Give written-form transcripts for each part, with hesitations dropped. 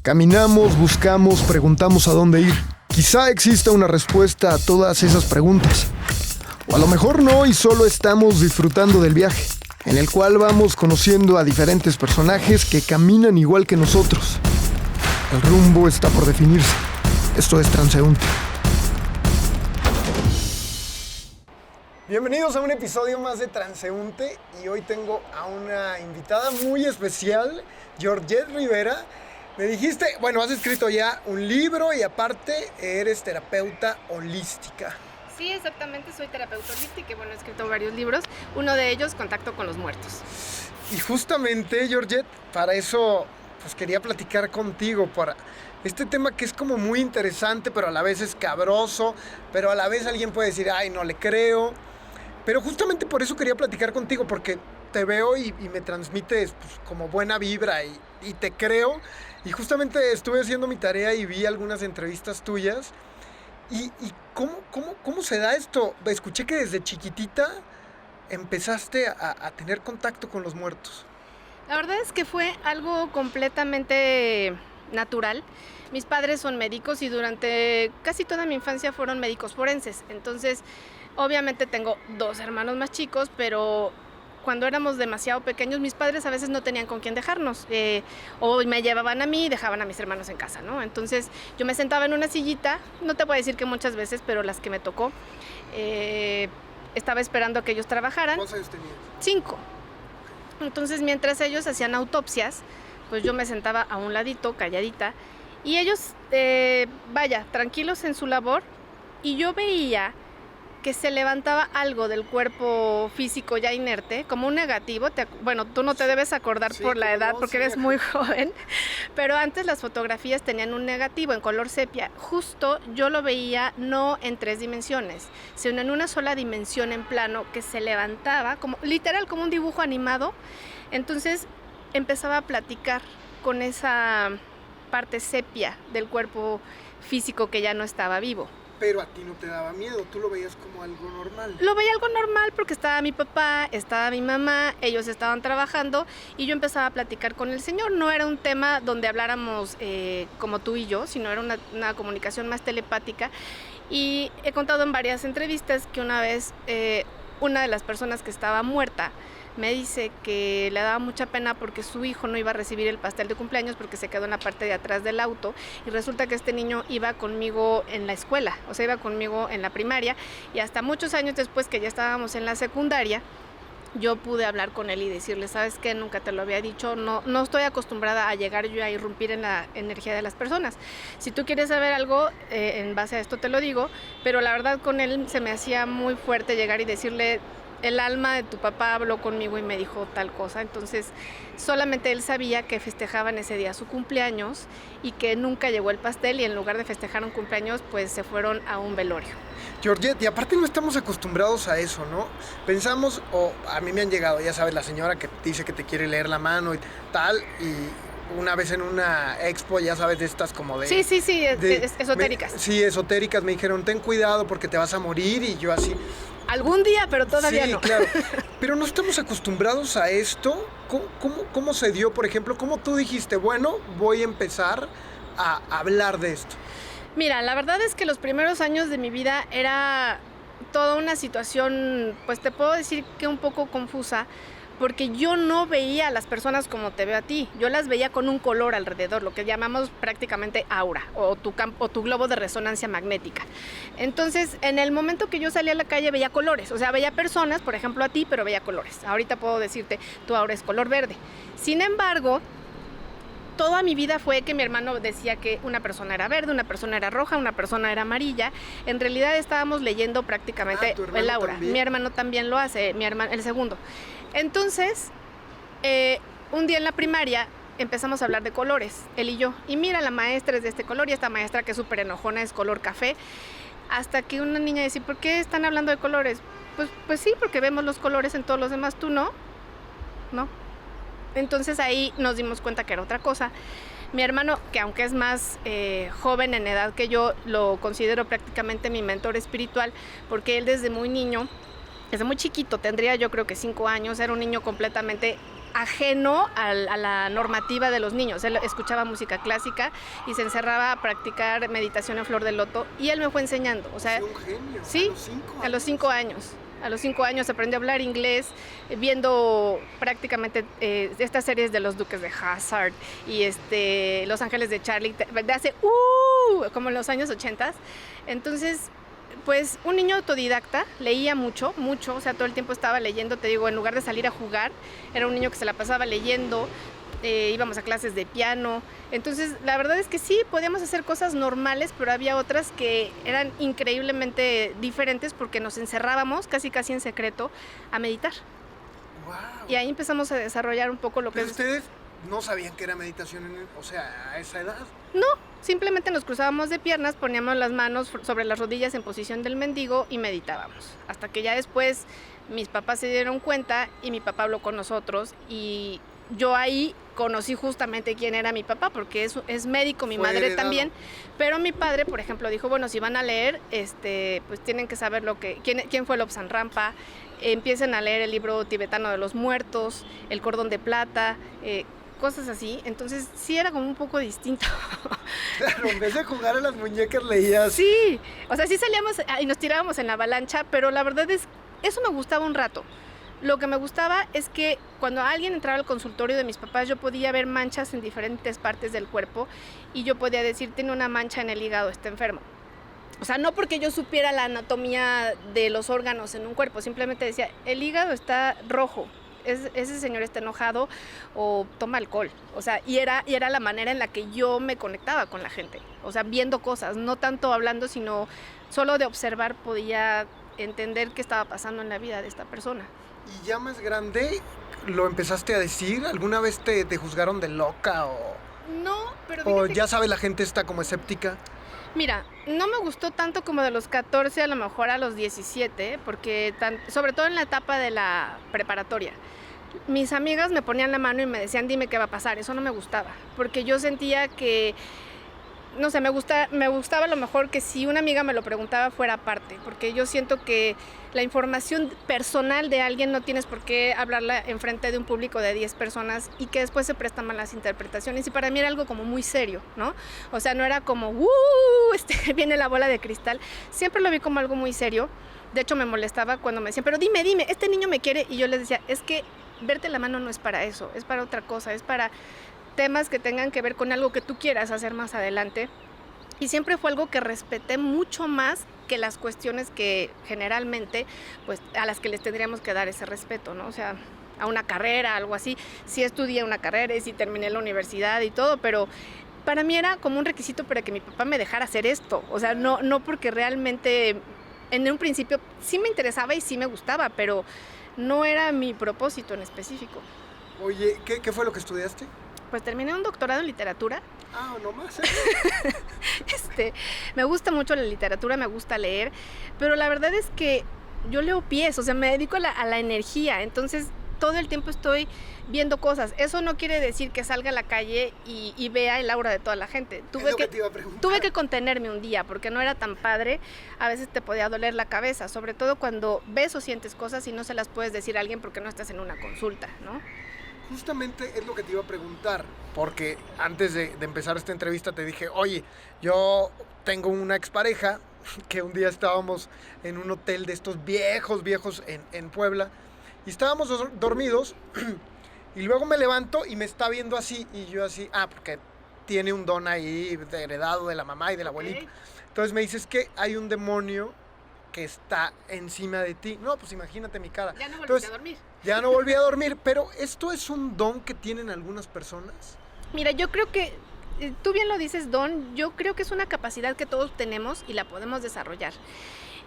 Caminamos, buscamos, preguntamos a dónde ir. Quizá exista una respuesta a todas esas preguntas. O a lo mejor no y solo estamos disfrutando del viaje, en el cual vamos conociendo a diferentes personajes que caminan igual que nosotros. El rumbo está por definirse. Esto es Transeúnte. Bienvenidos a un episodio más de Transeúnte y hoy tengo a una invitada muy especial, Georgette Rivera. Me dijiste, has escrito ya un libro y aparte eres terapeuta holística. Sí, exactamente, soy terapeuta holística y he escrito varios libros, uno de ellos, Contacto con los Muertos. Y justamente, Georgette, para eso quería platicar contigo, para este tema que es como muy interesante, pero a la vez escabroso, pero a la vez alguien puede decir, ay, no le creo. Pero justamente por eso quería platicar contigo, porque te veo y me transmites como buena vibra y te creo. Y justamente estuve haciendo mi tarea y vi algunas entrevistas tuyas. ¿Y cómo se da esto? Escuché que desde chiquitita empezaste a tener contacto con los muertos. La verdad es que fue algo completamente natural. Mis padres son médicos y durante casi toda mi infancia fueron médicos forenses. Entonces, obviamente tengo 2 hermanos más chicos, pero cuando éramos demasiado pequeños, mis padres a veces no tenían con quién dejarnos. O me llevaban a mí y dejaban a mis hermanos en casa, ¿no? Entonces, yo me sentaba en una sillita, no te voy a decir que muchas veces, pero las que me tocó, estaba esperando a que ellos trabajaran. ¿Cuántos años tenías? 5. Entonces, mientras ellos hacían autopsias, pues yo me sentaba a un ladito, calladita, y ellos, tranquilos en su labor, y yo veía que se levantaba algo del cuerpo físico ya inerte, como un negativo. Tú no te debes acordar por la edad, porque eres muy joven, pero antes las fotografías tenían un negativo en color sepia. Justo yo lo veía no en 3 dimensiones, sino en una sola dimensión en plano que se levantaba, literal como un dibujo animado. Entonces empezaba a platicar con esa parte sepia del cuerpo físico que ya no estaba vivo. Pero a ti no te daba miedo, tú lo veías como algo normal. Lo veía algo normal porque estaba mi papá, estaba mi mamá, ellos estaban trabajando y yo empezaba a platicar con el Señor. No era un tema donde habláramos como tú y yo, sino era una comunicación más telepática. Y he contado en varias entrevistas que una vez una de las personas que estaba muerta me dice que le daba mucha pena porque su hijo no iba a recibir el pastel de cumpleaños porque se quedó en la parte de atrás del auto, y resulta que este niño iba conmigo en la escuela, o sea, iba conmigo en la primaria, y hasta muchos años después que ya estábamos en la secundaria, yo pude hablar con él y decirle, ¿sabes qué? Nunca te lo había dicho, no estoy acostumbrada a llegar yo a irrumpir en la energía de las personas. Si tú quieres saber algo, en base a esto te lo digo, pero la verdad con él se me hacía muy fuerte llegar y decirle, el alma de tu papá habló conmigo y me dijo tal cosa. Entonces solamente él sabía que festejaban ese día su cumpleaños y que nunca llegó el pastel, y en lugar de festejar un cumpleaños pues se fueron a un velorio. Georgette, y aparte no estamos acostumbrados a eso, ¿no? Pensamos, a mí me han llegado, ya sabes, la señora que dice que te quiere leer la mano y tal, y una vez en una expo, ya sabes, de estas como de... Sí, esotéricas. Esotéricas, me dijeron, ten cuidado porque te vas a morir, y yo así... Algún día, pero todavía no. Sí, claro. Pero no estamos acostumbrados a esto. ¿Cómo se dio, por ejemplo? ¿Cómo tú dijiste, voy a empezar a hablar de esto? Mira, la verdad es que los primeros años de mi vida era toda una situación, pues te puedo decir que un poco confusa, porque yo no veía a las personas como te veo a ti. Yo las veía con un color alrededor, lo que llamamos prácticamente aura, o tu globo de resonancia magnética. Entonces, en el momento que yo salía a la calle veía colores, o sea, veía personas, por ejemplo a ti, pero veía colores. Ahorita puedo decirte, tu aura es color verde. Sin embargo, toda mi vida fue que mi hermano decía que una persona era verde, una persona era roja, una persona era amarilla. En realidad estábamos leyendo prácticamente el aura. También. Mi hermano también lo hace, el segundo. Entonces, un día en la primaria empezamos a hablar de colores, él y yo. Y mira, la maestra es de este color y esta maestra que es súper enojona es color café. Hasta que una niña decía, ¿por qué están hablando de colores? Pues sí, porque vemos los colores en todos los demás, ¿tú no? ¿No? Entonces ahí nos dimos cuenta que era otra cosa. Mi hermano, que aunque es más joven en edad que yo, lo considero prácticamente mi mentor espiritual, porque él desde muy niño, desde muy chiquito, tendría yo creo que 5 años, era un niño completamente ajeno a la normativa de los niños. Él escuchaba música clásica y se encerraba a practicar meditación en flor de loto y él me fue enseñando. O sea, un genio. Sí, a los 5 años. A los 5 años aprendió a hablar inglés viendo prácticamente estas series de los Duques de Hazzard y Los Ángeles de Charlie, de hace como en los años 80. Entonces, pues un niño autodidacta, leía mucho, o sea, todo el tiempo estaba leyendo, te digo, en lugar de salir a jugar, era un niño que se la pasaba leyendo. Íbamos a clases de piano, entonces la verdad es que sí, podíamos hacer cosas normales, pero había otras que eran increíblemente diferentes porque nos encerrábamos casi en secreto a meditar. Wow. Y ahí empezamos a desarrollar un poco lo que ¿Pero ustedes no sabían que era meditación, o sea, a esa edad? No, simplemente nos cruzábamos de piernas, poníamos las manos sobre las rodillas en posición del mendigo y meditábamos, hasta que ya después mis papás se dieron cuenta y mi papá habló con nosotros y yo ahí conocí justamente quién era mi papá, porque es médico, mi madre heredado. también, pero mi padre, por ejemplo, dijo, bueno, si van a leer, pues tienen que saber quién fue Lobsang Rampa, empiecen a leer el libro tibetano de los muertos, el cordón de plata, cosas así, entonces sí era como un poco distinto. Claro, en vez de jugar a las muñecas leías. Sí, o sea, sí salíamos y nos tirábamos en la avalancha, pero la verdad es, eso me gustaba un rato. Lo que me gustaba es que cuando alguien entraba al consultorio de mis papás, yo podía ver manchas en diferentes partes del cuerpo y yo podía decir, tiene una mancha en el hígado, está enfermo. O sea, no porque yo supiera la anatomía de los órganos en un cuerpo, simplemente decía, el hígado está rojo, ese señor está enojado o toma alcohol. O sea, y era la manera en la que yo me conectaba con la gente. O sea, viendo cosas, no tanto hablando, sino solo de observar podía entender qué estaba pasando en la vida de esta persona. ¿Y ya más grande lo empezaste a decir? ¿Alguna vez te juzgaron de loca No, pero o ya sabe la gente está como escéptica? Mira, no me gustó tanto como de los 14 a lo mejor a los 17, porque sobre todo en la etapa de la preparatoria. Mis amigas me ponían la mano y me decían, dime qué va a pasar. Eso no me gustaba, porque yo sentía que, no sé, me gustaba a lo mejor que si una amiga me lo preguntaba fuera aparte, porque yo siento que la información personal de alguien no tienes por qué hablarla enfrente de un público de 10 personas y que después se prestan malas interpretaciones. Y para mí era algo como muy serio, ¿no? O sea, no era como, viene la bola de cristal. Siempre lo vi como algo muy serio. De hecho, me molestaba cuando me decían, pero dime, este niño me quiere. Y yo les decía, es que verte la mano no es para eso, es para otra cosa, es para temas que tengan que ver con algo que tú quieras hacer más adelante. Y siempre fue algo que respeté mucho más que las cuestiones que generalmente, pues, a las que les tendríamos que dar ese respeto, ¿no? O sea, a una carrera, algo así. Sí estudié una carrera y sí terminé la universidad y todo, pero para mí era como un requisito para que mi papá me dejara hacer esto. O sea, no porque realmente en un principio sí me interesaba y sí me gustaba, pero no era mi propósito en específico. Oye, ¿qué fue lo que estudiaste? Pues terminé un doctorado en literatura. Ah, no más. Me gusta mucho la literatura, me gusta leer, pero la verdad es que yo leo pies, o sea, me dedico a la energía, entonces todo el tiempo estoy viendo cosas. Eso no quiere decir que salga a la calle y vea el aura de toda la gente. Tuve que contenerme un día porque no era tan padre. A veces te podía doler la cabeza, sobre todo cuando ves o sientes cosas y no se las puedes decir a alguien porque no estás en una consulta, ¿no? Justamente es lo que te iba a preguntar, porque antes de empezar esta entrevista te dije, oye, yo tengo una expareja que un día estábamos en un hotel de estos viejos en Puebla y estábamos dormidos y luego me levanto y me está viendo así y yo así, porque tiene un don ahí heredado de la mamá y de la abuelita. Okay. Entonces me dices que hay un demonio que está encima de ti. No, pues imagínate mi cara. Ya no volviste a dormir. Ya no volví a dormir, pero ¿esto es un don que tienen algunas personas? Mira, yo creo que, tú bien lo dices, don, yo creo que es una capacidad que todos tenemos y la podemos desarrollar.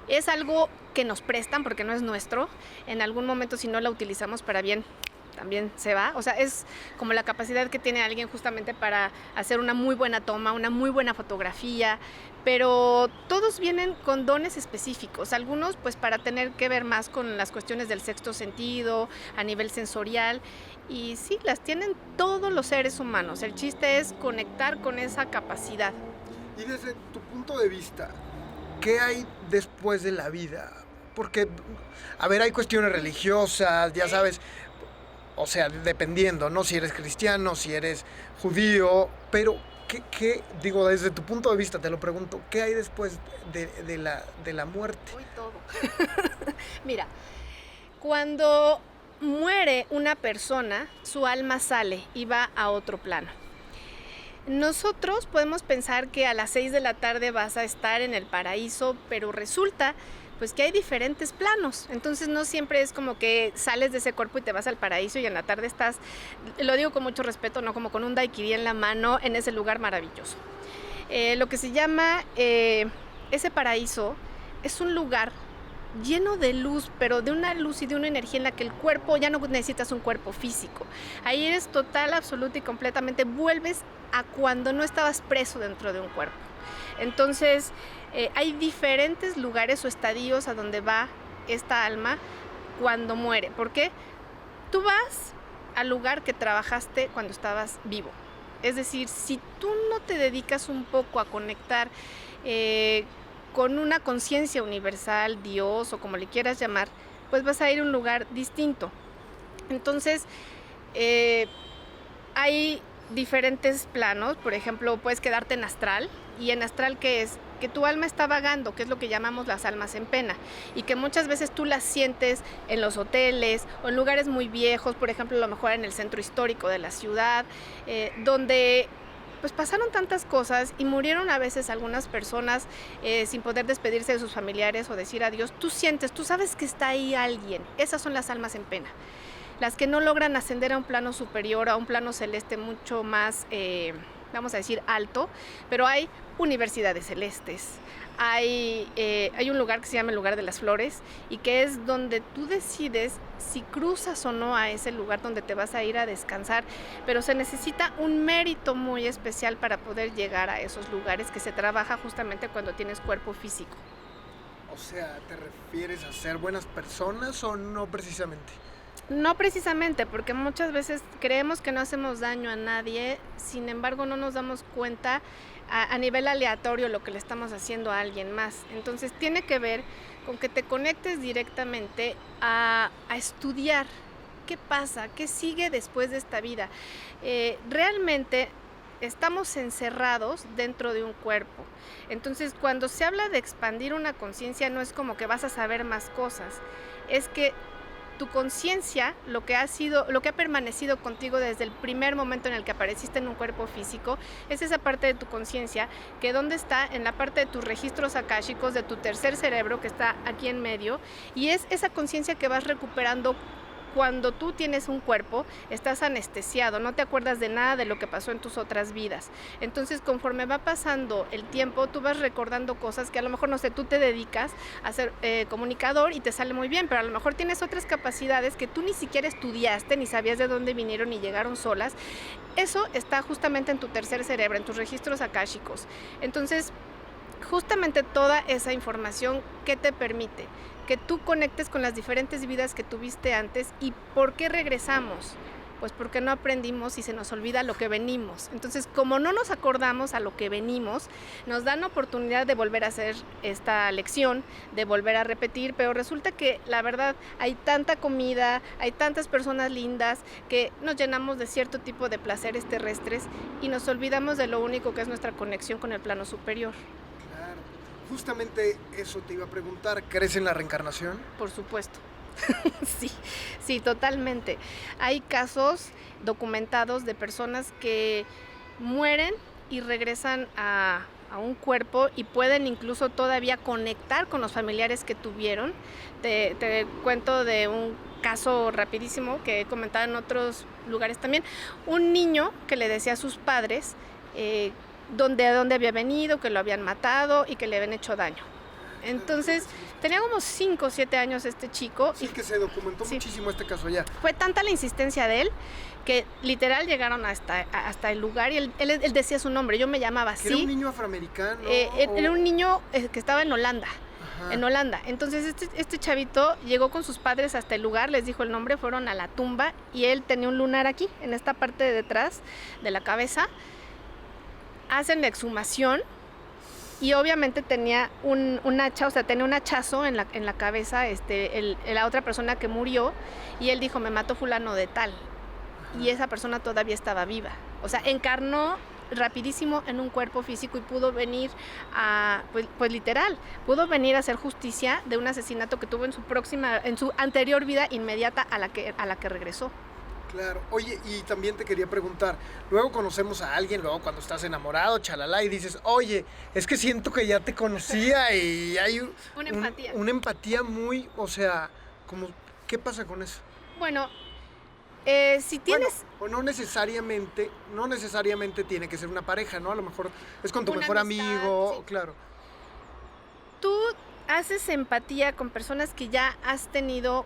Es algo que nos prestan porque no es nuestro. En algún momento, si no la utilizamos para bien, también se va. O sea, es como la capacidad que tiene alguien justamente para hacer una muy buena toma, una muy buena fotografía, pero todos vienen con dones específicos. Algunos pues para tener que ver más con las cuestiones del sexto sentido, a nivel sensorial, y sí, las tienen todos los seres humanos. El chiste es conectar con esa capacidad. Y desde tu punto de vista, ¿qué hay después de la vida? Porque, a ver, hay cuestiones religiosas, ya sabes. o sea, dependiendo, ¿no? Si eres cristiano, si eres judío, pero digo, desde tu punto de vista, te lo pregunto, ¿qué hay después de la muerte? Uy, todo. Mira, cuando muere una persona, su alma sale y va a otro plano. Nosotros podemos pensar que a las 6 de la tarde vas a estar en el paraíso, pero resulta pues que hay diferentes planos, entonces no siempre es como que sales de ese cuerpo y te vas al paraíso y en la tarde estás, lo digo con mucho respeto, no como con un daiquiri en la mano en ese lugar maravilloso. Lo que se llama ese paraíso es un lugar lleno de luz, pero de una luz y de una energía en la que el cuerpo, ya no necesitas un cuerpo físico. Ahí eres total, absoluta y completamente, vuelves a cuando no estabas preso dentro de un cuerpo. Entonces, hay diferentes lugares o estadios a donde va esta alma cuando muere. ¿Por qué? Tú vas al lugar que trabajaste cuando estabas vivo. Es decir, si tú no te dedicas un poco a conectar con una conciencia universal, Dios o como le quieras llamar, pues vas a ir a un lugar distinto. Entonces, hay diferentes planos. Por ejemplo, puedes quedarte en astral. ¿Y en astral qué es? Que tu alma está vagando, que es lo que llamamos las almas en pena, y que muchas veces tú las sientes en los hoteles o en lugares muy viejos, por ejemplo, a lo mejor en el centro histórico de la ciudad, donde pues pasaron tantas cosas y murieron a veces algunas personas sin poder despedirse de sus familiares o decir adiós. Tú sientes, tú sabes que está ahí alguien. Esas son las almas en pena. Las que no logran ascender a un plano superior, a un plano celeste mucho más, vamos a decir, alto, pero hay universidades celestes. Hay un lugar que se llama el lugar de las flores y que es donde tú decides si cruzas o no a ese lugar donde te vas a ir a descansar, pero se necesita un mérito muy especial para poder llegar a esos lugares, que se trabaja justamente cuando tienes cuerpo físico. O sea, ¿te refieres a ser buenas personas o no precisamente? No precisamente, porque muchas veces creemos que no hacemos daño a nadie, sin embargo no nos damos cuenta a nivel aleatorio lo que le estamos haciendo a alguien más. Entonces tiene que ver con que te conectes directamente a estudiar qué pasa, qué sigue después de esta vida. Realmente estamos encerrados dentro de un cuerpo. Entonces cuando se habla de expandir una conciencia no es como que vas a saber más cosas, es que tu conciencia, lo que ha permanecido contigo desde el primer momento en el que apareciste en un cuerpo físico, es esa parte de tu conciencia que ¿dónde está? En la parte de tus registros akáshicos, de tu tercer cerebro que está aquí en medio, y es esa conciencia que vas recuperando. Cuando tú tienes un cuerpo, estás anestesiado, no te acuerdas de nada de lo que pasó en tus otras vidas. Entonces, conforme va pasando el tiempo, tú vas recordando cosas que a lo mejor, no sé, tú te dedicas a ser comunicador y te sale muy bien, pero a lo mejor tienes otras capacidades que tú ni siquiera estudiaste, ni sabías de dónde vinieron y llegaron solas. Eso está justamente en tu tercer cerebro, en tus registros akáshicos. Entonces, justamente toda esa información que te permite que tú conectes con las diferentes vidas que tuviste antes. ¿Y por qué regresamos? Pues porque no aprendimos y se nos olvida lo que venimos. Entonces, como no nos acordamos a lo que venimos, nos dan oportunidad de volver a hacer esta lección, de volver a repetir, pero resulta que la verdad hay tanta comida, hay tantas personas lindas que nos llenamos de cierto tipo de placeres terrestres y nos olvidamos de lo único que es nuestra conexión con el plano superior. Justamente eso te iba a preguntar, ¿crees en la reencarnación? Por supuesto. Sí, totalmente. Hay casos documentados de personas que mueren y regresan a un cuerpo y pueden incluso todavía conectar con los familiares que tuvieron. Te cuento de un caso rapidísimo que he comentado en otros lugares también. Un niño que le decía a sus padres de dónde había venido, que lo habían matado y que le habían hecho daño. Entonces, tenía como 5 o 7 años este chico. Sí, que se documentó muchísimo este caso ya. Fue tanta la insistencia de él que literal llegaron hasta el lugar y él decía su nombre, yo me llamaba así. ¿Era un niño afroamericano? Era un niño que estaba en Holanda. Ajá. En Holanda. Entonces este chavito llegó con sus padres hasta el lugar, les dijo el nombre, fueron a la tumba y él tenía un lunar aquí, en esta parte de detrás de la cabeza. Hacen la exhumación y obviamente tenía un hacha, o sea, tenía un hachazo en la cabeza, la otra persona que murió, y él dijo, me mató fulano de tal, y esa persona todavía estaba viva. O sea, encarnó rapidísimo en un cuerpo físico y pudo venir pues literal, pudo venir a hacer justicia de un asesinato que tuvo en su anterior vida inmediata a la que regresó. Claro. Oye, y también te quería preguntar, luego conocemos a alguien, luego cuando estás enamorado, chalala, y dices, oye, es que siento que ya te conocía y hay una empatía muy, o sea, como, ¿qué pasa con eso? Bueno, si tienes... Bueno, o no necesariamente tiene que ser una pareja, ¿no? A lo mejor es con tu mejor amistad, amigo, sí. Claro. Tú haces empatía con personas que ya has tenido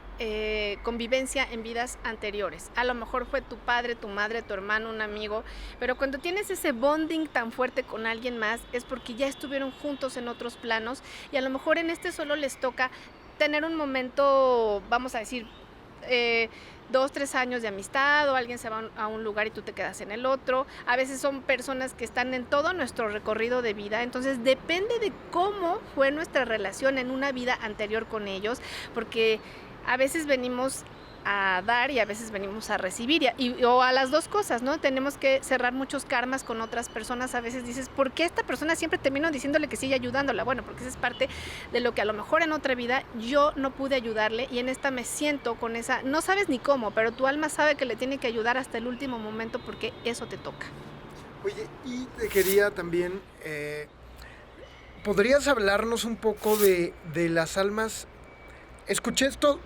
convivencia en vidas anteriores. A lo mejor fue tu padre, tu madre, tu hermano, un amigo, pero cuando tienes ese bonding tan fuerte con alguien más es porque ya estuvieron juntos en otros planos y a lo mejor en este solo les toca tener un momento, vamos a decir, 2-3 años de amistad, o alguien se va a un lugar y tú te quedas en el otro. A veces son personas que están en todo nuestro recorrido de vida, entonces depende de cómo fue nuestra relación en una vida anterior con ellos, porque a veces venimos a dar y a veces venimos a recibir, o a las dos cosas, ¿no? Tenemos que cerrar muchos karmas con otras personas. A veces dices, ¿por qué esta persona siempre termino diciéndole que sigue ayudándola? Bueno, porque esa es parte de lo que a lo mejor en otra vida yo no pude ayudarle y en esta me siento con esa, no sabes ni cómo, pero tu alma sabe que le tiene que ayudar hasta el último momento porque eso te toca. Oye, y te quería también, ¿podrías hablarnos un poco de las almas? Escuché esto.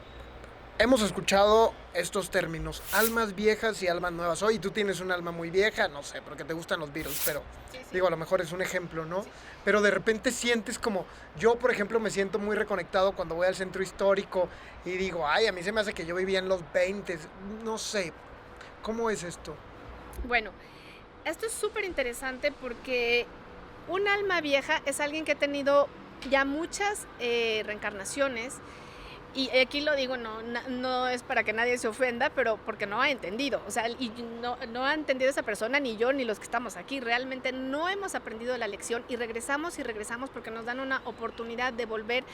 Hemos escuchado estos términos, almas viejas y almas nuevas. Oye, tú tienes un alma muy vieja, no sé, porque te gustan los Beatles, pero sí. Digo, a lo mejor es un ejemplo, ¿no? Sí. Pero de repente sientes como, yo por ejemplo me siento muy reconectado cuando voy al centro histórico y digo, ay, a mí se me hace que yo vivía en los 20, no sé, ¿cómo es esto? Bueno, esto es súper interesante porque un alma vieja es alguien que ha tenido ya muchas reencarnaciones. Y aquí lo digo, no es para que nadie se ofenda, pero porque no ha entendido. O sea, y no ha entendido esa persona, ni yo, ni los que estamos aquí. Realmente no hemos aprendido la lección y regresamos porque nos dan una oportunidad de volver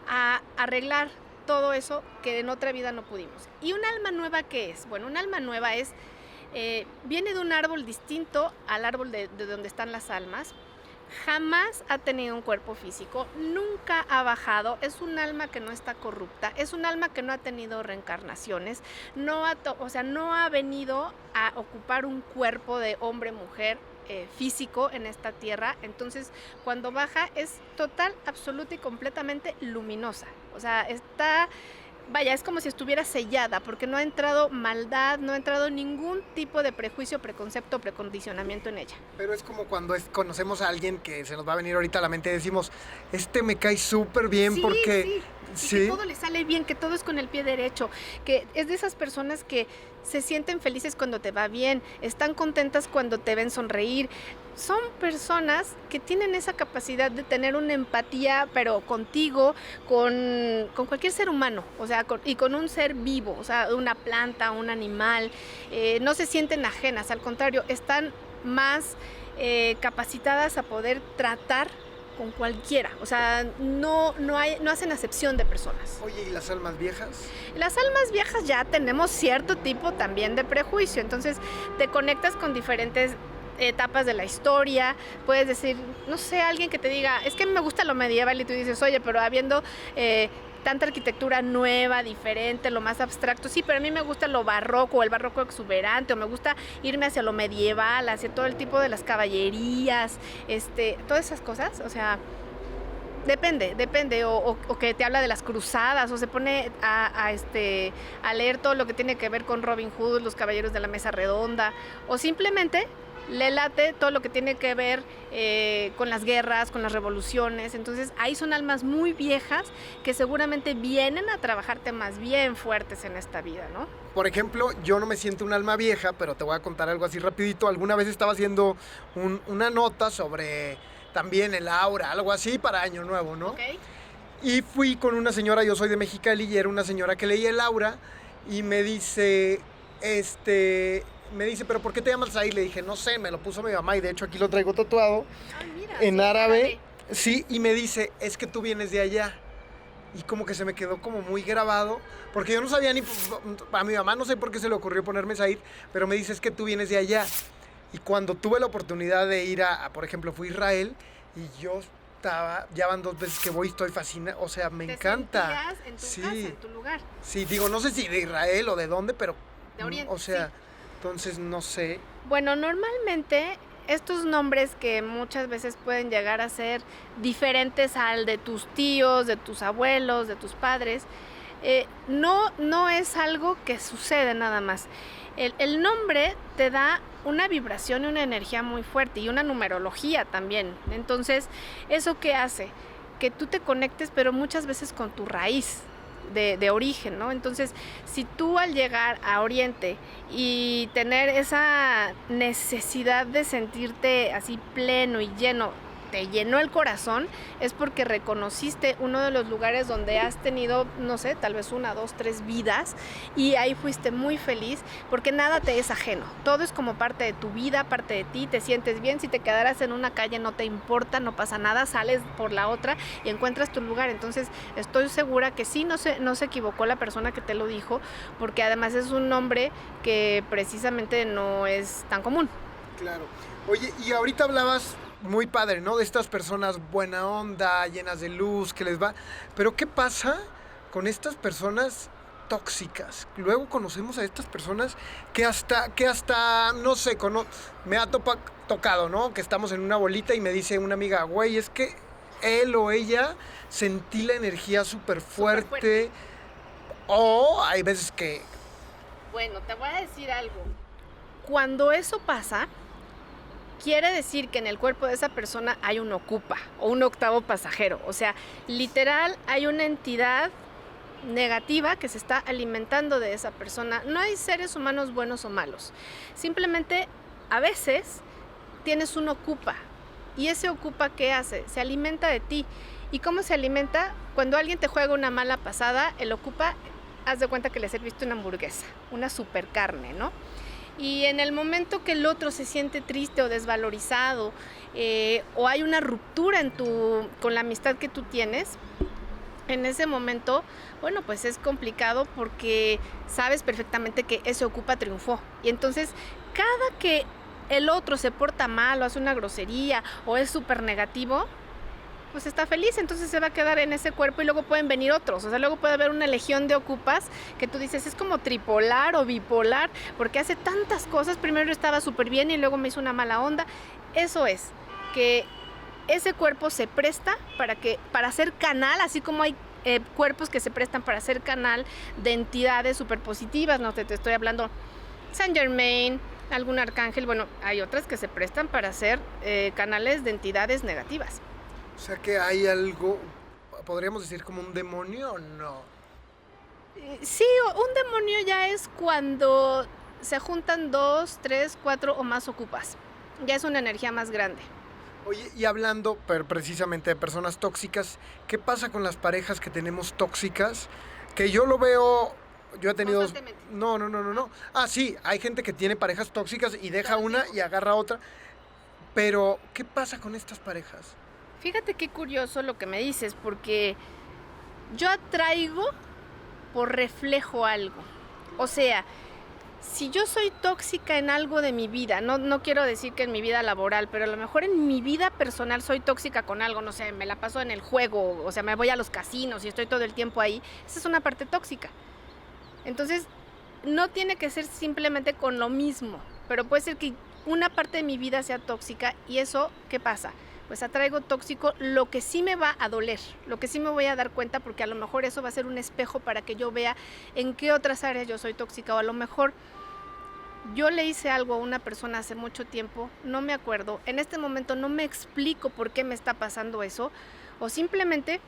a arreglar todo eso que en otra vida no pudimos. ¿Y un alma nueva qué es? Bueno, un alma nueva viene de un árbol distinto al árbol de donde están las almas. Jamás ha tenido un cuerpo físico, nunca ha bajado, es un alma que no está corrupta, es un alma que no ha tenido reencarnaciones, no ha venido a ocupar un cuerpo de hombre, mujer, físico en esta tierra. Entonces cuando baja es total, absoluta y completamente luminosa, o sea, es como si estuviera sellada, porque no ha entrado maldad, no ha entrado ningún tipo de prejuicio, preconcepto, precondicionamiento en ella. Pero es como cuando conocemos a alguien que se nos va a venir ahorita a la mente y decimos, me cae súper bien, sí, porque... Sí. Y que todo le sale bien, que todo es con el pie derecho, que es de esas personas que se sienten felices cuando te va bien, están contentas cuando te ven sonreír. Son personas que tienen esa capacidad de tener una empatía, pero contigo, con cualquier ser humano, o sea, y con un ser vivo, o sea, una planta, un animal. No se sienten ajenas, al contrario, están más capacitadas a poder tratar con cualquiera, o sea, no hacen acepción de personas. Oye, ¿y las almas viejas? Las almas viejas ya tenemos cierto tipo también de prejuicio, entonces te conectas con diferentes etapas de la historia. Puedes decir, no sé, alguien que te diga, es que me gusta lo medieval, y tú dices, oye, pero habiendo tanta arquitectura nueva, diferente, lo más abstracto, sí, pero a mí me gusta lo barroco, el barroco exuberante, o me gusta irme hacia lo medieval, hacia todo el tipo de las caballerías, todas esas cosas, o sea, depende, o que te habla de las cruzadas, o se pone a leer todo lo que tiene que ver con Robin Hood, los caballeros de la mesa redonda, o simplemente le late todo lo que tiene que ver con las guerras, con las revoluciones. Entonces ahí son almas muy viejas que seguramente vienen a trabajar temas bien fuertes en esta vida, ¿no? Por ejemplo, yo no me siento un alma vieja, pero te voy a contar algo así rapidito. Alguna vez estaba haciendo una nota sobre también el aura, algo así para Año Nuevo, ¿no? Okay. Y fui con una señora, yo soy de Mexicali, y era una señora que leía el aura y me dice, ¿pero por qué te llamas ahí? Le dije, no sé, me lo puso mi mamá y de hecho aquí lo traigo tatuado. Ay, mira, en sí, árabe. Sí, y me dice, es que tú vienes de allá. Y como que se me quedó como muy grabado, porque yo no sabía ni, a mi mamá no sé por qué se le ocurrió ponerme Said, pero me dice, es que tú vienes de allá. Y cuando tuve la oportunidad de ir por ejemplo, fui a Israel, y yo estaba, ya van 2 veces que voy, estoy fascinado, o sea, me Te encanta. sentías en tu Sí, casa, en tu lugar. sí, digo, no sé si de Israel o de dónde, pero, De Oriente, o sea, sí. entonces no sé. Bueno, normalmente estos nombres que muchas veces pueden llegar a ser diferentes al de tus tíos, de tus abuelos, de tus padres, no es algo que sucede nada más. El nombre te da una vibración y una energía muy fuerte y una numerología también. Entonces, ¿eso qué hace? Que tú te conectes, pero muchas veces con tu raíz de origen, ¿no? Entonces, si tú al llegar a Oriente y tener esa necesidad de sentirte así pleno y lleno, te llenó el corazón, es porque reconociste uno de los lugares donde has tenido, no sé, tal vez 1, 2, 3 vidas, y ahí fuiste muy feliz, porque nada te es ajeno, todo es como parte de tu vida, parte de ti, te sientes bien. Si te quedaras en una calle no te importa, no pasa nada, sales por la otra y encuentras tu lugar. Entonces estoy segura que sí, no se equivocó la persona que te lo dijo, porque además es un nombre que precisamente no es tan común. Claro. Oye, y ahorita hablabas muy padre, ¿no? De estas personas buena onda, llenas de luz, que les va. Pero ¿qué pasa con estas personas tóxicas? Luego conocemos a estas personas que hasta no sé, me ha tocado, ¿no? Que estamos en una bolita y me dice una amiga, güey, es que él o ella sentí la energía súper fuerte. O hay veces que... Bueno, te voy a decir algo. Cuando eso pasa, quiere decir que en el cuerpo de esa persona hay un ocupa o un octavo pasajero. O sea, literal hay una entidad negativa que se está alimentando de esa persona. No hay seres humanos buenos o malos. Simplemente a veces tienes un ocupa. ¿Y ese ocupa qué hace? Se alimenta de ti. ¿Y cómo se alimenta? Cuando alguien te juega una mala pasada, el ocupa, haz de cuenta que le serviste una hamburguesa, una super carne, ¿no? Y en el momento que el otro se siente triste o desvalorizado, o hay una ruptura con la amistad que tú tienes, en ese momento, bueno, pues es complicado porque sabes perfectamente que ese ocupa triunfó. Y entonces, cada que el otro se porta mal o hace una grosería o es súper negativo, pues está feliz, entonces se va a quedar en ese cuerpo y luego pueden venir otros. O sea, luego puede haber una legión de ocupas que tú dices, es como tripolar o bipolar, porque hace tantas cosas. Primero estaba súper bien y luego me hizo una mala onda. Eso es, que ese cuerpo se presta para hacer canal, así como hay cuerpos que se prestan para hacer canal de entidades súper positivas. No te estoy hablando Saint Germain, algún arcángel. Bueno, hay otras que se prestan para hacer canales de entidades negativas. O sea que hay algo, podríamos decir como un demonio, ¿o no? Sí, un demonio ya es cuando se juntan 2, 3, 4 o más ocupas. Ya es una energía más grande. Oye, y hablando precisamente de personas tóxicas, ¿qué pasa con las parejas que tenemos tóxicas? Que yo lo veo, yo he tenido... Constantemente. No. Ah, sí, hay gente que tiene parejas tóxicas y deja una y agarra otra. Pero, ¿qué pasa con estas parejas? Fíjate qué curioso lo que me dices, porque yo atraigo por reflejo algo. O sea, si yo soy tóxica en algo de mi vida, no quiero decir que en mi vida laboral, pero a lo mejor en mi vida personal soy tóxica con algo, no sé, me la paso en el juego, o sea, me voy a los casinos y estoy todo el tiempo ahí, esa es una parte tóxica. Entonces, no tiene que ser simplemente con lo mismo, pero puede ser que una parte de mi vida sea tóxica y eso, ¿qué pasa? Pues atraigo tóxico lo que sí me va a doler, lo que sí me voy a dar cuenta, porque a lo mejor eso va a ser un espejo para que yo vea en qué otras áreas yo soy tóxica, o a lo mejor yo le hice algo a una persona hace mucho tiempo, no me acuerdo, en este momento no me explico por qué me está pasando eso, o simplemente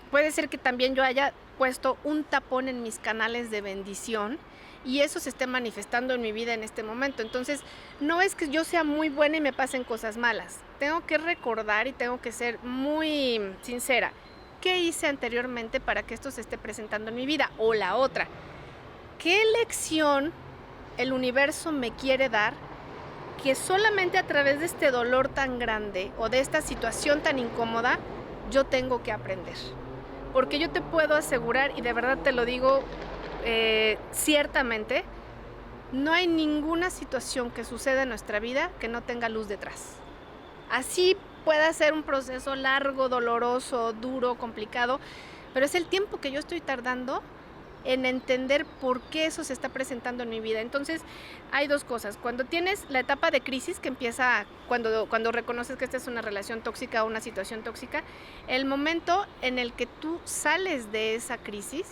puede ser que también yo haya puesto un tapón en mis canales de bendición y eso se esté manifestando en mi vida en este momento. Entonces, no es que yo sea muy buena y me pasen cosas malas. Tengo que recordar y tengo que ser muy sincera. ¿Qué hice anteriormente para que esto se esté presentando en mi vida? O la otra, ¿qué lección el universo me quiere dar que solamente a través de este dolor tan grande o de esta situación tan incómoda, yo tengo que aprender. Porque yo te puedo asegurar, y de verdad te lo digo ciertamente, no hay ninguna situación que suceda en nuestra vida que no tenga luz detrás. Así pueda ser un proceso largo, doloroso, duro, complicado, pero es el tiempo que yo estoy tardando en entender por qué eso se está presentando en mi vida. Entonces, hay dos cosas. Cuando tienes la etapa de crisis, que empieza cuando reconoces que esta es una relación tóxica o una situación tóxica, el momento en el que tú sales de esa crisis,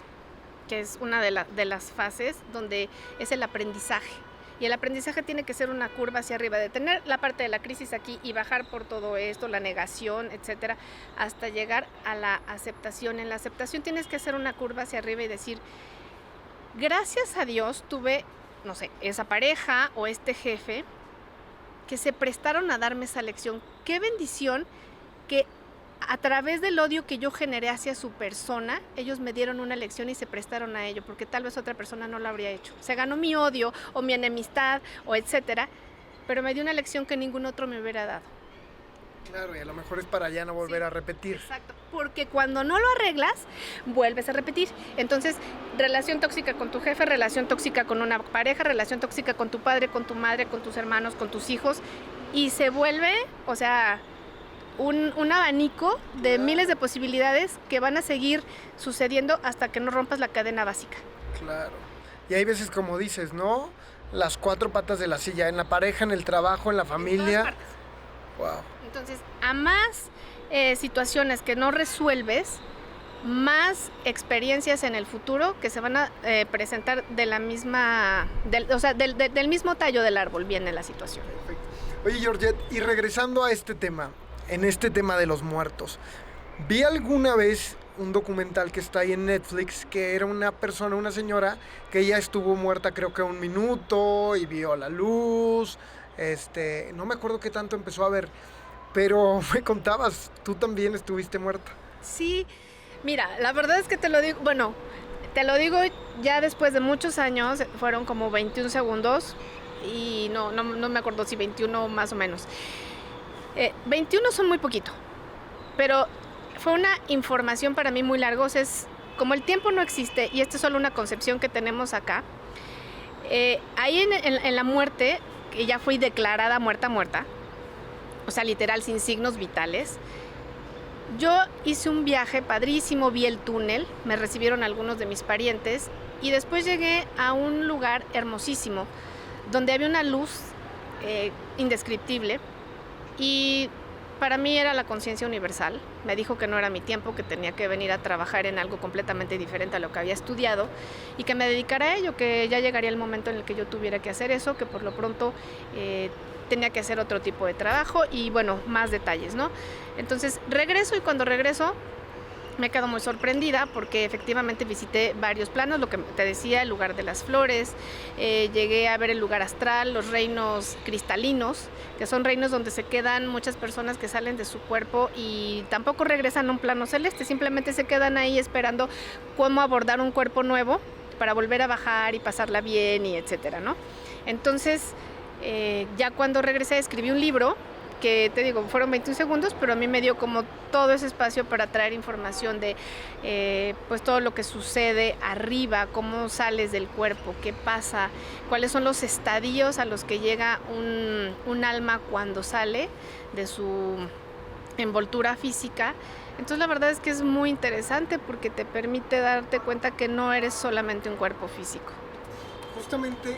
que es una de las fases donde es el aprendizaje. Y el aprendizaje tiene que ser una curva hacia arriba, de tener la parte de la crisis aquí y bajar por todo esto, la negación, etcétera, hasta llegar a la aceptación. En la aceptación tienes que hacer una curva hacia arriba y decir, gracias a Dios tuve, no sé, esa pareja o este jefe que se prestaron a darme esa lección. Qué bendición que a través del odio que yo generé hacia su persona, ellos me dieron una lección y se prestaron a ello, porque tal vez otra persona no lo habría hecho. Se ganó mi odio o mi enemistad o etcétera, pero me dio una lección que ningún otro me hubiera dado. Claro, y a lo mejor es para ya no volver a repetir. Exacto, porque cuando no lo arreglas, vuelves a repetir. Entonces, relación tóxica con tu jefe, relación tóxica con una pareja, relación tóxica con tu padre, con tu madre, con tus hermanos, con tus hijos, y se vuelve, o sea, un abanico de miles de posibilidades que van a seguir sucediendo hasta que no rompas la cadena básica. Claro. Y hay veces, como dices, ¿no? Las 4 patas de la silla, en la pareja, en el trabajo, en la familia. En todas partes. Wow. Entonces, a más situaciones que no resuelves, más experiencias en el futuro que se van a presentar de la misma, del mismo tallo del árbol viene la situación. Perfecto. Oye, Georgette, y regresando a este tema, en este tema de los muertos, vi alguna vez un documental que está ahí en Netflix, que era una persona, una señora, que ella estuvo muerta creo que 1 minuto y vio la luz, no me acuerdo qué tanto empezó a ver, pero me contabas, tú también estuviste muerta. Sí, mira, la verdad es que te lo digo ya después de muchos años, fueron como 21 segundos y no me acuerdo si 21 más o menos. 21 son muy poquito, pero fue una información para mí muy larga. O sea, es, como el tiempo no existe y esta es solo una concepción que tenemos acá, ahí en la muerte, que ya fui declarada muerta, o sea, literal, sin signos vitales, yo hice un viaje padrísimo, vi el túnel, me recibieron algunos de mis parientes y después llegué a un lugar hermosísimo, donde había una luz indescriptible. Y para mí era la conciencia universal. Me dijo que no era mi tiempo, que tenía que venir a trabajar en algo completamente diferente a lo que había estudiado y que me dedicara a ello, que ya llegaría el momento en el que yo tuviera que hacer eso, que por lo pronto tenía que hacer otro tipo de trabajo y bueno, más detalles, ¿no? Entonces regreso y cuando regreso me quedo muy sorprendida porque efectivamente visité varios planos, lo que te decía, el lugar de las flores, llegué a ver el lugar astral, los reinos cristalinos, que son reinos donde se quedan muchas personas que salen de su cuerpo y tampoco regresan a un plano celeste, simplemente se quedan ahí esperando cómo abordar un cuerpo nuevo para volver a bajar y pasarla bien y etcétera, ¿no? Entonces, ya cuando regresé escribí un libro que te digo, fueron 21 segundos, pero a mí me dio como todo ese espacio para traer información de pues todo lo que sucede arriba, cómo sales del cuerpo, qué pasa, cuáles son los estadios a los que llega un alma cuando sale de su envoltura física. Entonces la verdad es que es muy interesante porque te permite darte cuenta que no eres solamente un cuerpo físico. Justamente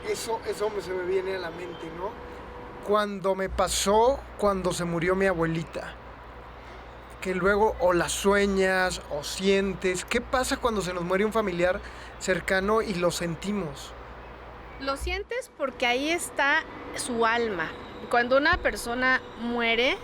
eso se me viene a la mente, ¿no? Cuando me pasó, cuando se murió mi abuelita, que luego o la sueñas o sientes. ¿Qué pasa cuando se nos muere un familiar cercano y lo sentimos? Lo sientes porque ahí está su alma. Cuando una persona muere,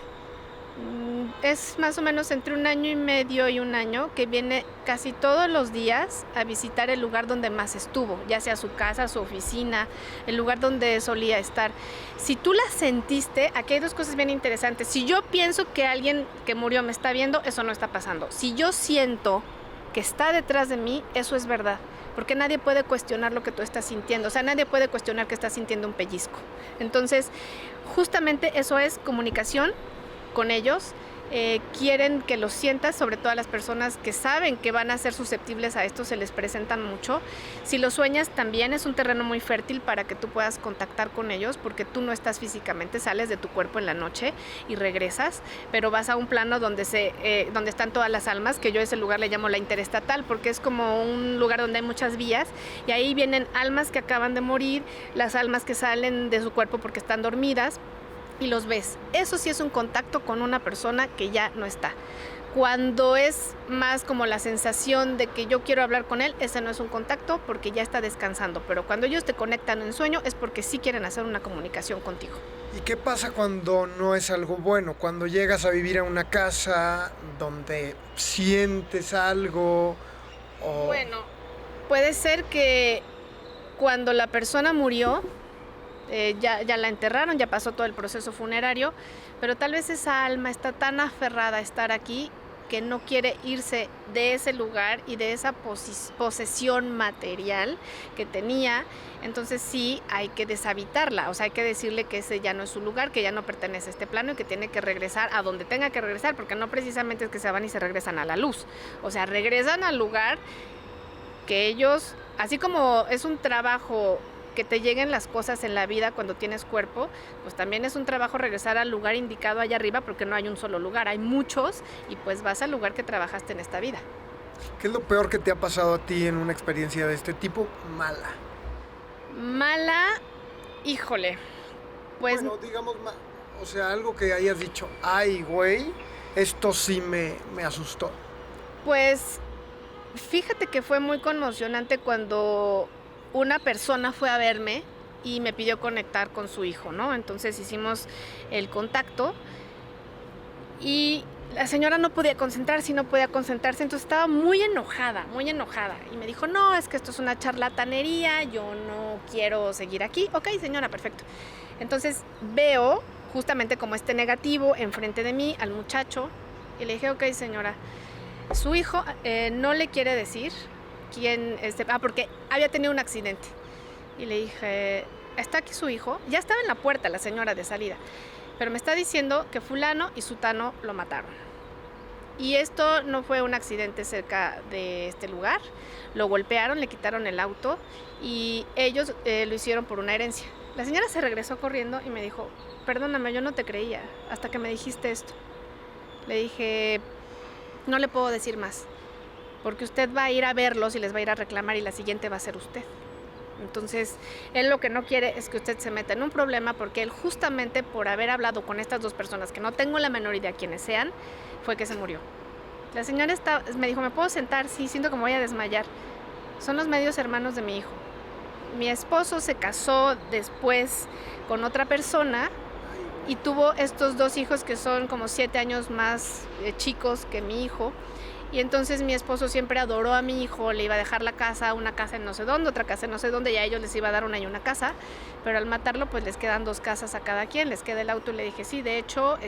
es más o menos entre 1 año y medio y 1 año que viene casi todos los días a visitar el lugar donde más estuvo, ya sea su casa, su oficina, el lugar donde solía estar. Si tú la sentiste, aquí hay 2 cosas bien interesantes. Si yo pienso que alguien que murió me está viendo, eso no está pasando. Si yo siento que está detrás de mí, eso es verdad. porque nadie puede cuestionar lo que tú estás sintiendo, o sea, nadie puede cuestionar que estás sintiendo un pellizco. Entonces, justamente eso es comunicación con ellos. Quieren que lo sientas, sobre todo a las personas que saben que van a ser susceptibles a esto, se les presentan mucho. Si lo sueñas, también es un terreno muy fértil para que tú puedas contactar con ellos, porque tú no estás físicamente, sales de tu cuerpo en la noche y regresas, pero vas a un plano donde están todas las almas, que yo a ese lugar le llamo la interestatal, porque es como un lugar donde hay muchas vías, y ahí vienen almas que acaban de morir, las almas que salen de su cuerpo porque están dormidas, y los ves. Eso sí es un contacto con una persona que ya no está. Cuando es más como la sensación de que yo quiero hablar con él, ese no es un contacto porque ya está descansando. Pero cuando ellos te conectan en sueño es porque sí quieren hacer una comunicación contigo. ¿Y qué pasa cuando no es algo bueno? Cuando llegas a vivir a una casa donde sientes algo o... Bueno, puede ser que cuando la persona murió, ya la enterraron, ya pasó todo el proceso funerario, pero tal vez esa alma está tan aferrada a estar aquí que no quiere irse de ese lugar y de esa posesión material que tenía. Entonces sí hay que deshabitarla, o sea, hay que decirle que ese ya no es su lugar, que ya no pertenece a este plano y que tiene que regresar a donde tenga que regresar, porque no precisamente es que se van y se regresan a la luz, o sea, regresan al lugar que ellos, así como es un trabajo que te lleguen las cosas en la vida cuando tienes cuerpo, pues también es un trabajo regresar al lugar indicado allá arriba, porque no hay un solo lugar, hay muchos, y pues vas al lugar que trabajaste en esta vida. ¿Qué es lo peor que te ha pasado a ti en una experiencia de este tipo? Mala, híjole, pues... Bueno, digamos, o sea, algo que hayas dicho, ay, güey, esto sí me asustó. Pues, fíjate que fue muy conmocionante cuando una persona fue a verme y me pidió conectar con su hijo, ¿no? Entonces hicimos el contacto y la señora no podía concentrarse, entonces estaba muy enojada, y me dijo, no, es que esto es una charlatanería, yo no quiero seguir aquí. Ok, señora, perfecto. Entonces veo justamente como este negativo enfrente de mí al muchacho y le dije, ok, señora, su hijo no le quiere decir quién, porque había tenido un accidente. Y le dije, ¿está aquí su hijo? Ya estaba en la puerta la señora de salida, pero me está diciendo que fulano y sutano lo mataron. Y esto no fue un accidente cerca de este lugar, lo golpearon, le quitaron el auto y ellos lo hicieron por una herencia. La señora se regresó corriendo y me dijo, perdóname, yo no te creía hasta que me dijiste esto. Le dije, no le puedo decir más, porque usted va a ir a verlos y les va a ir a reclamar y la siguiente va a ser usted. Entonces, él lo que no quiere es que usted se meta en un problema, porque él justamente por haber hablado con estas dos personas, que no tengo la menor idea quiénes sean, fue que se murió. La señora me dijo, ¿me puedo sentar? Sí, siento que me voy a desmayar. Son los medios hermanos de mi hijo. Mi esposo se casó después con otra persona y tuvo estos dos hijos que son como 7 años más chicos que mi hijo. Y entonces mi esposo siempre adoró a mi hijo, le iba a dejar la casa, una casa en no sé dónde, otra casa en no sé dónde, y a ellos les iba a dar una y una casa, pero al matarlo pues les quedan 2 casas a cada quien, les queda el auto. Y le dije, sí, de hecho,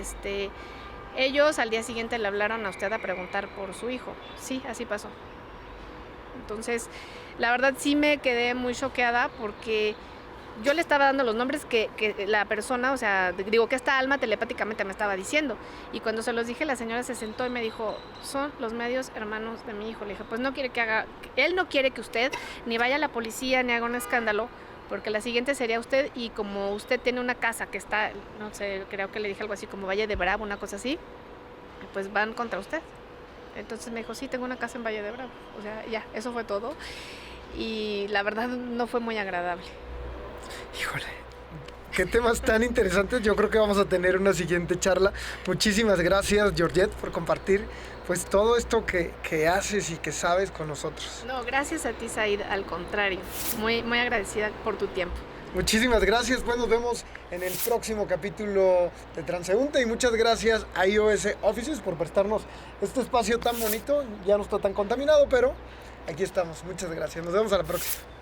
ellos al día siguiente le hablaron a usted a preguntar por su hijo. Sí, así pasó. Entonces, la verdad sí me quedé muy choqueada, porque yo le estaba dando los nombres que la persona, o sea, digo que esta alma telepáticamente me estaba diciendo. Y cuando se los dije, la señora se sentó y me dijo, son los medios hermanos de mi hijo. Le dije, pues no quiere él no quiere que usted ni vaya a la policía ni haga un escándalo, porque la siguiente sería usted, y como usted tiene una casa que está, no sé, creo que le dije algo así como Valle de Bravo, una cosa así, pues van contra usted. Entonces me dijo, sí, tengo una casa en Valle de Bravo. O sea, ya, eso fue todo. Y la verdad no fue muy agradable. Híjole, qué temas tan interesantes. Yo creo que vamos a tener una siguiente charla. Muchísimas gracias, Georgette, por compartir pues todo esto que haces y que sabes con nosotros. No, gracias a ti, Said, al contrario. Muy, muy agradecida por tu tiempo. Muchísimas gracias, pues nos vemos en el próximo capítulo de Transeúnte, y muchas gracias a iOS Offices por prestarnos este espacio tan bonito. Ya no está tan contaminado, pero aquí estamos. Muchas gracias, nos vemos a la próxima.